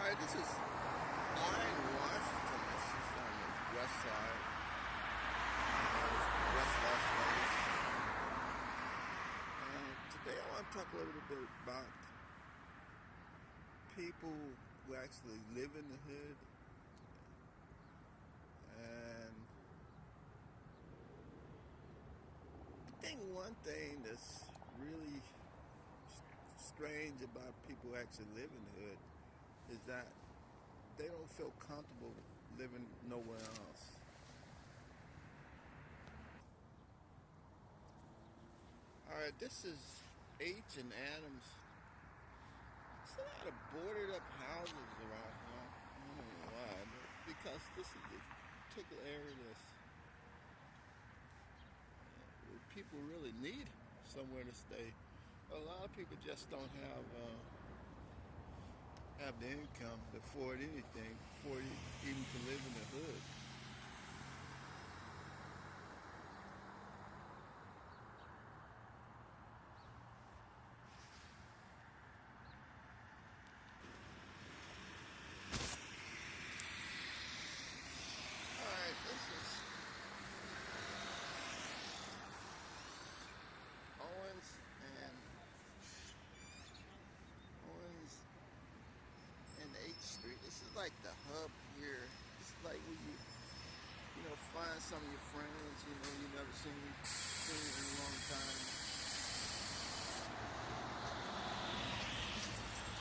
Alright, this is Iron Washington. This is on the west side, West Las Vegas. Today I want to talk a little bit about people who actually live in the hood. And I think one thing that's really strange about people who actually live in the hood is that they don't feel comfortable living nowhere else. Alright, this is H and Adams. There's a lot of boarded up houses around here. I don't know why, but because this is the particular area where people really need somewhere to stay. A lot of people just don't have the income to afford anything before you even can live in the hood. Alright, this is Owens and Owens and H Street. This is like the hub here. This is like where you find some of your friends, you never seen in a long time.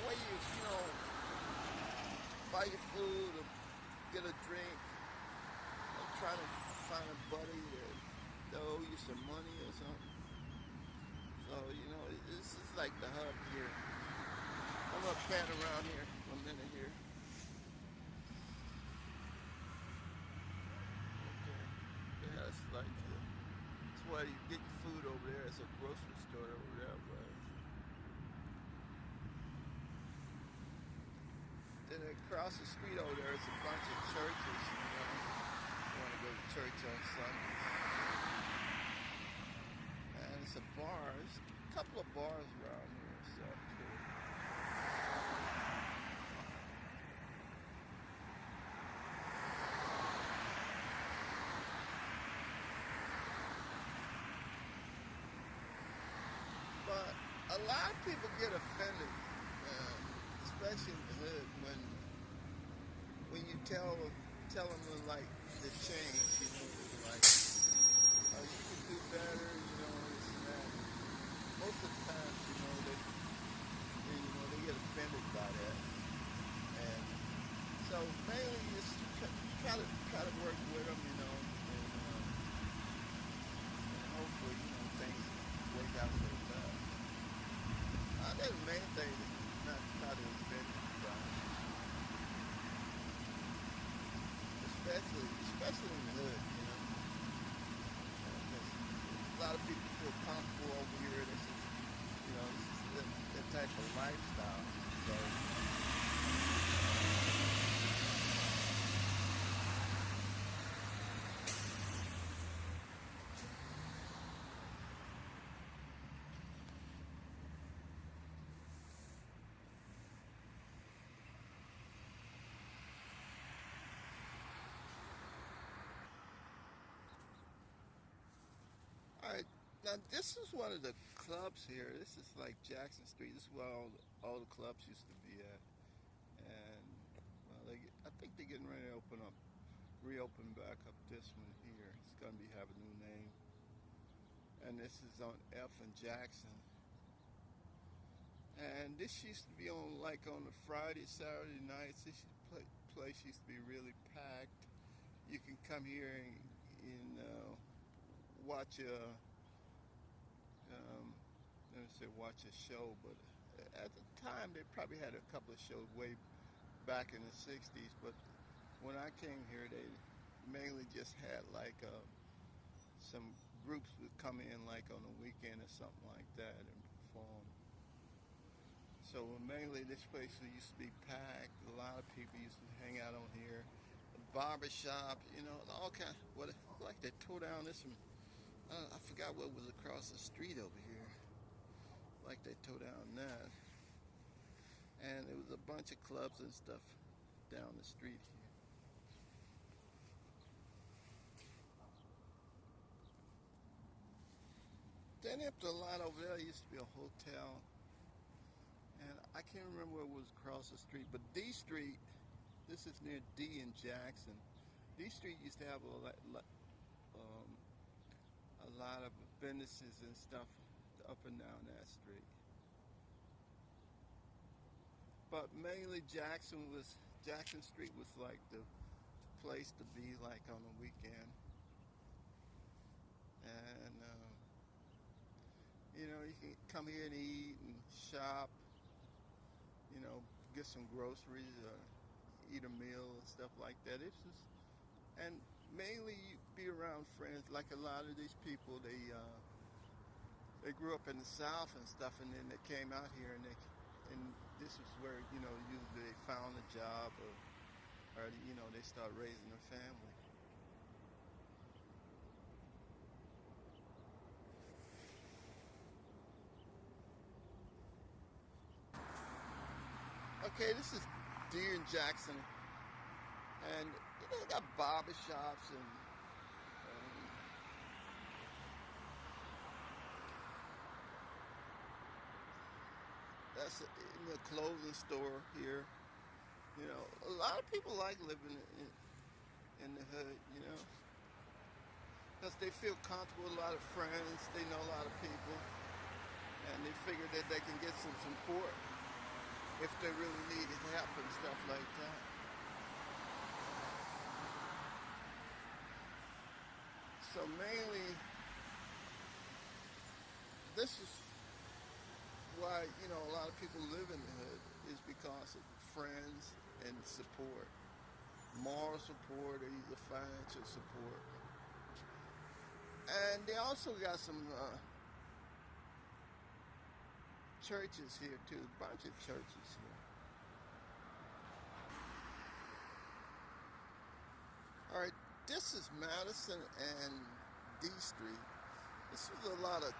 Where buy your food or get a drink, or try to find a buddy that owe you some money or something. So, this is like the hub here. I'm gonna pan around here for a minute here. Okay. Yeah, it's like it's where you get your food over there. It's a grocery store over that way. Then across the street over there is a bunch of churches. You want to go to church on Sundays. And it's a bar. There's a couple of bars around here. So too. But a lot of people get offended, especially in the hood, when you tell them like the change, like you can do better, this and that. Most of the times, they get offended by that, and so mainly just try to work with them, and hopefully, things work out for the best. That's the main thing, is not try to offend anybody. Especially in the hood, because a lot of people feel comfortable over here. This is that type of lifestyle. So, all right. Now this is one of the clubs here. This is like Jackson Street. This is where all the clubs used to be at. And I think they're getting ready to reopen back up this one here. It's gonna have a new name. And this is on F and Jackson. And this used to be on the Friday, Saturday nights. This place used to be really packed. You can come here and watch let me say watch a show, but at the time they probably had a couple of shows way back in the 60s, but when I came here they mainly just had some groups would come in on the weekend or something like that and perform. So mainly this place used to be packed. A lot of people used to hang out on here. The barber shop, all kind. What like they tore down this one. I forgot what was across the street over here. Like they tore down that. And there was a bunch of clubs and stuff down the street here. Then up the line over there used to be a hotel, and I can't remember what was across the street, but D Street, this is near D in Jackson. D Street used to have um, a lot of businesses and stuff up and down that street. But mainly Jackson Street was like the place to be, like on the weekend. And you can come here and eat and shop, get some groceries, eat a meal and stuff like that. It's just, and mainly you be around friends. Like a lot of these people, they grew up in the South and stuff, and then they came out here, and this is where usually they found a job, or they start raising a family. Okay, this is Deer and Jackson, and they got barber shops and that's in the clothing store here. A lot of people like living in the hood, because they feel comfortable with a lot of friends, they know a lot of people, and they figure that they can get some support if they really need help and stuff like that. So mainly, this is why a lot of people live in the hood, is because of friends and support, moral support or either financial support. And they also got some churches here too, a bunch of churches here. All right, this is Madison and D Street. This is a lot of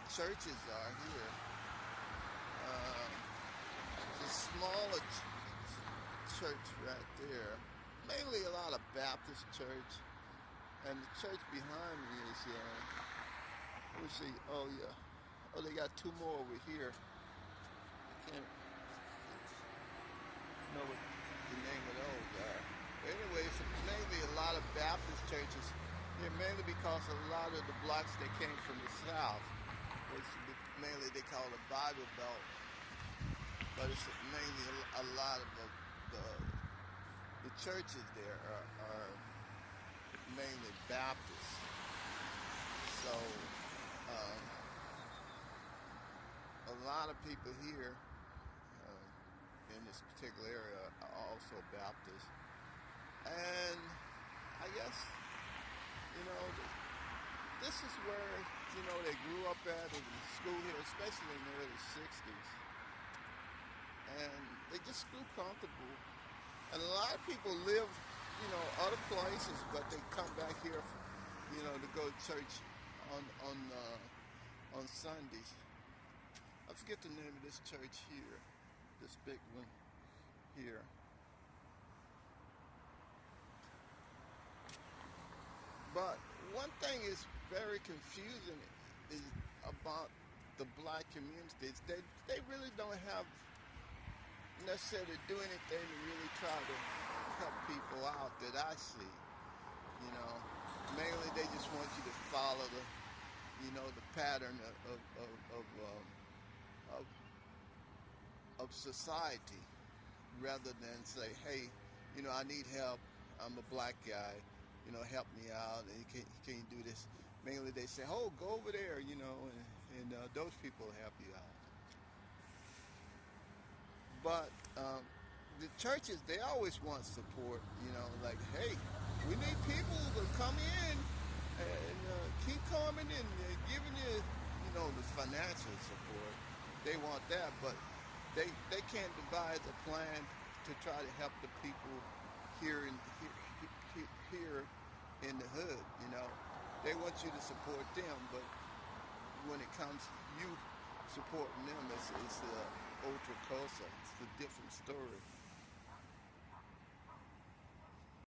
churches are here. The smaller church right there, mainly a lot of Baptist church, and the church behind me is let me see. Oh yeah. Oh, they got two more over here. I can't know what the name of those are. But anyway, it's mainly a lot of Baptist churches here, mainly because a lot of the blocks they came from the South, which mainly they call the Bible Belt. But it's mainly a lot of the churches there are mainly Baptist. So a lot of people here in this particular area are also Baptist. And I guess, this is where, they grew up at in the school here, especially in the early 60s. And they just grew comfortable. And a lot of people live, other places, but they come back here, to go to church on Sundays. I forget the name of this church here, this big one here. But one thing is very confusing is about the black communities. They really don't have necessarily do anything to really try to help people out that I see. Mainly they just want you to follow the pattern of society, rather than say, hey, I need help. I'm a black guy. Help me out. And can you do this? Mainly they say, oh, go over there. And those people help you out. But the churches, they always want support, like, hey, we need people to come in and keep coming and giving you, the financial support. They want that, but they can't devise a plan to try to help the people here in the hood, They want you to support them, but when it comes to you supporting them, Ultra Cosa. It's a different story.